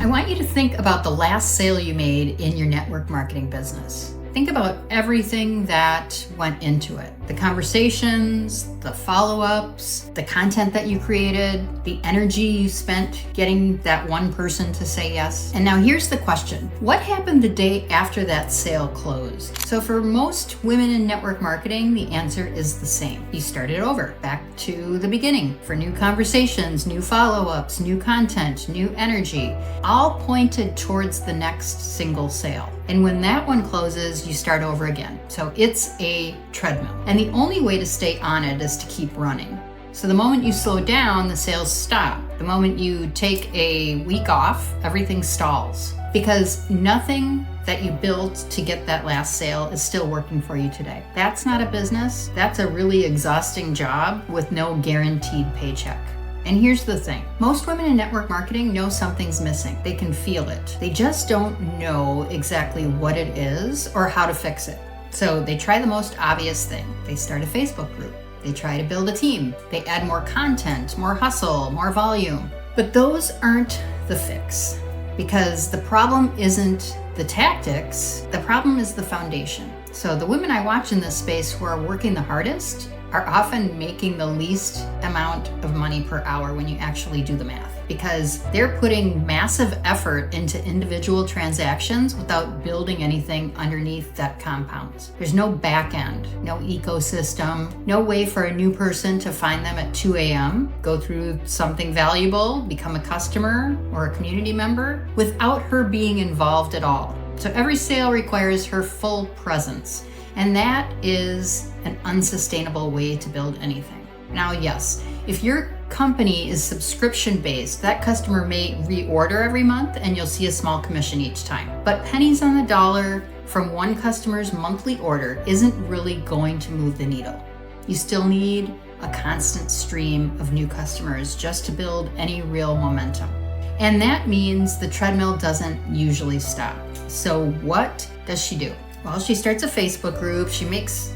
I want you to think about the last sale you made in your network marketing business. Think about everything that went into it. The conversations, the follow-ups, the content that you created, the energy you spent getting that one person to say yes. And now here's the question. What happened the day after that sale closed? So for most women in network marketing, the answer is the same. You started over, back to the beginning for new conversations, new follow-ups, new content, new energy, all pointed towards the next single sale. And when that one closes, you start over again. So it's a treadmill. And the only way to stay on it is to keep running. So the moment you slow down, the sales stop. The moment you take a week off, everything stalls. Because nothing that you built to get that last sale is still working for you today. That's not a business. That's a really exhausting job with no guaranteed paycheck. And here's the thing. Most women in network marketing know something's missing. They can feel it. They just don't know exactly what it is or how to fix it. So they try the most obvious thing. They start a Facebook group. They try to build a team. They add more content, more hustle, more volume. But those aren't the fix, because the problem isn't the tactics. The problem is the foundation. So the women I watch in this space who are working the hardest are often making the least amount of money per hour when you actually do the math, because they're putting massive effort into individual transactions without building anything underneath that compounds. There's no back end, no ecosystem, no way for a new person to find them at 2 a.m., go through something valuable, become a customer or a community member without her being involved at all. So every sale requires her full presence. And that is an unsustainable way to build anything. Now, yes, if your company is subscription-based, that customer may reorder every month and you'll see a small commission each time. But pennies on the dollar from one customer's monthly order isn't really going to move the needle. You still need a constant stream of new customers just to build any real momentum. And that means the treadmill doesn't usually stop. So what does she do? Well, she starts a Facebook group,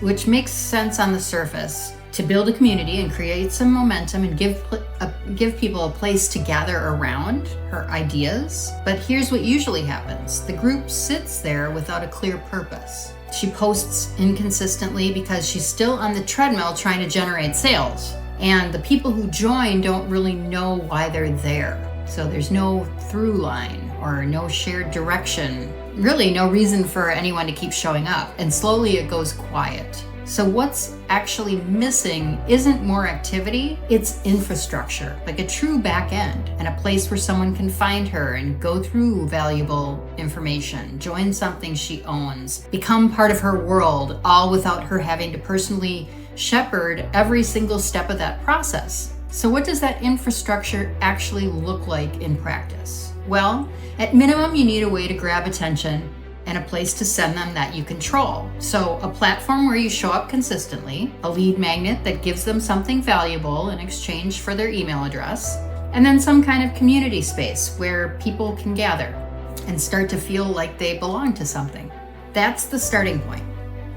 which makes sense on the surface, to build a community and create some momentum and give people a place to gather around her ideas. But here's what usually happens. The group sits there without a clear purpose. She posts inconsistently because she's still on the treadmill trying to generate sales. And the people who join don't really know why they're there. So there's no through line or no shared direction. Really no reason for anyone to keep showing up, and slowly it goes quiet. So what's actually missing isn't more activity, it's infrastructure, like a true back end and a place where someone can find her and go through valuable information, join something she owns, become part of her world, all without her having to personally shepherd every single step of that process. So what does that infrastructure actually look like in practice? Well, at minimum, you need a way to grab attention and a place to send them that you control. So a platform where you show up consistently, a lead magnet that gives them something valuable in exchange for their email address, and then some kind of community space where people can gather and start to feel like they belong to something. That's the starting point.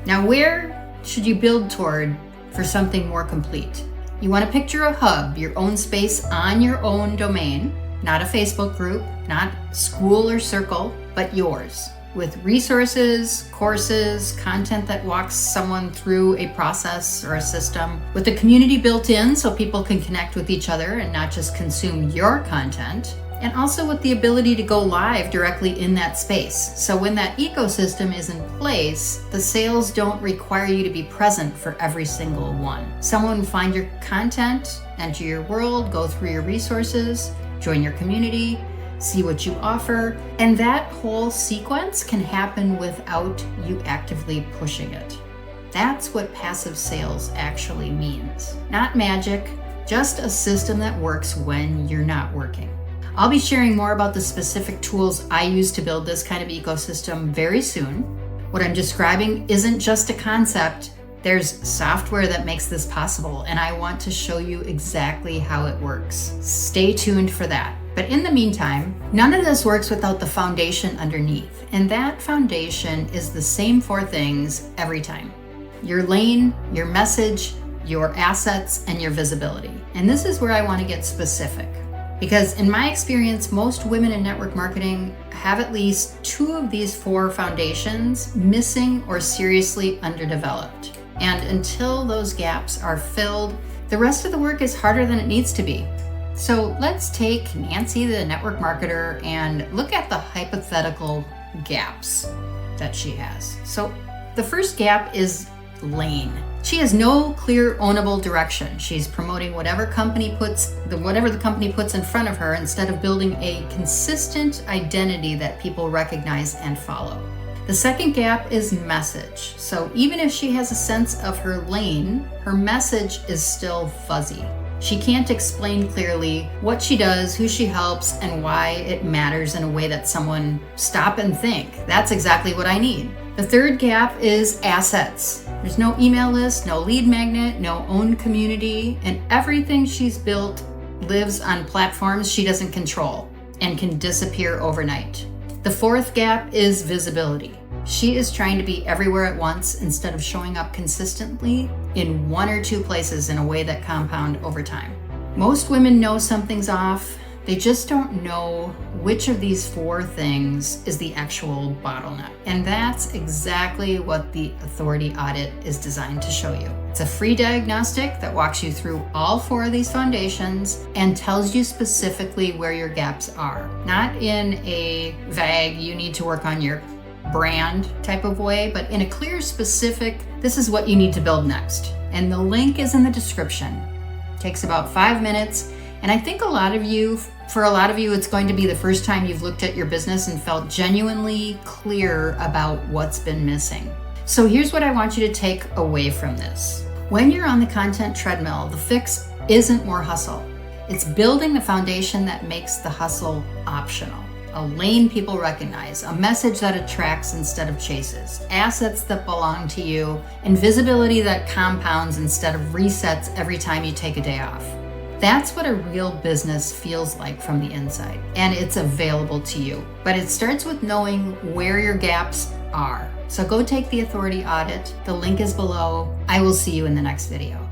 Now, where should you build toward for something more complete? You want to picture a hub, your own space on your own domain, not a Facebook group, not school or circle, but yours, with resources, courses, content that walks someone through a process or a system, with a community built in so people can connect with each other and not just consume your content, and also with the ability to go live directly in that space. So when that ecosystem is in place, the sales don't require you to be present for every single one. Someone will find your content, enter your world, go through your resources, join your community, see what you offer, and that whole sequence can happen without you actively pushing it. That's what passive sales actually means. Not magic, just a system that works when you're not working. I'll be sharing more about the specific tools I use to build this kind of ecosystem very soon. What I'm describing isn't just a concept. There's software that makes this possible, and I want to show you exactly how it works. Stay tuned for that. But in the meantime, none of this works without the foundation underneath. And that foundation is the same 4 things every time: your lane, your message, your assets, and your visibility. And this is where I want to get specific. Because in my experience, most women in network marketing have at least 2 of these 4 foundations missing or seriously underdeveloped. And until those gaps are filled, the rest of the work is harder than it needs to be. So let's take Nancy, the network marketer, and look at the hypothetical gaps that she has. So the first gap is lane. She has no clear ownable direction. She's promoting whatever the company puts in front of her instead of building a consistent identity that people recognize and follow. The second gap is message. So even if she has a sense of her lane, her message is still fuzzy. She can't explain clearly what she does, who she helps, and why it matters in a way that someone stop and think, that's exactly what I need. The third gap is assets. There's no email list, no lead magnet, no own community, and everything she's built lives on platforms she doesn't control and can disappear overnight. The fourth gap is visibility. She is trying to be everywhere at once instead of showing up consistently in 1 or 2 places in a way that compound over time. Most women know something's off. They just don't know which of these 4 things is the actual bottleneck. And that's exactly what the Authority Audit is designed to show you. It's a free diagnostic that walks you through all 4 of these foundations and tells you specifically where your gaps are. Not in a vague, you need to work on your brand type of way, but in a clear, specific, this is what you need to build next. And the link is in the description. It takes about 5 minutes. And I think for a lot of you, it's going to be the first time you've looked at your business and felt genuinely clear about what's been missing. So here's what I want you to take away from this. When you're on the content treadmill, the fix isn't more hustle. It's building the foundation that makes the hustle optional. A lane people recognize, a message that attracts instead of chases, assets that belong to you, and visibility that compounds instead of resets every time you take a day off. That's what a real business feels like from the inside, and it's available to you. But it starts with knowing where your gaps are. So go take the Authority Audit. The link is below. I will see you in the next video.